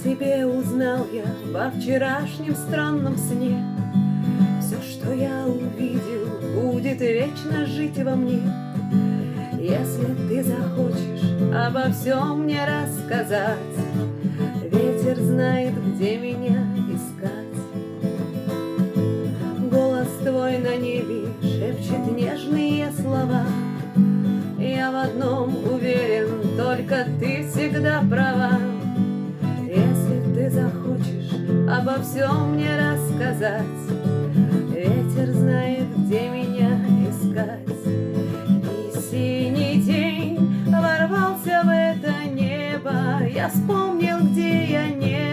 тебе узнал я во вчерашнем странном сне. Все, что я увидел, будет вечно жить во мне. Если ты захочешь обо всем мне рассказать, ветер знает, где меня искать. Голос твой на небе шепчет нежные слова. Я в одном уверен, только ты всегда права. Если ты захочешь обо всем мне рассказать, ветер знает, где меня искать. И синий день ворвался в это небо, я вспомнил, где я не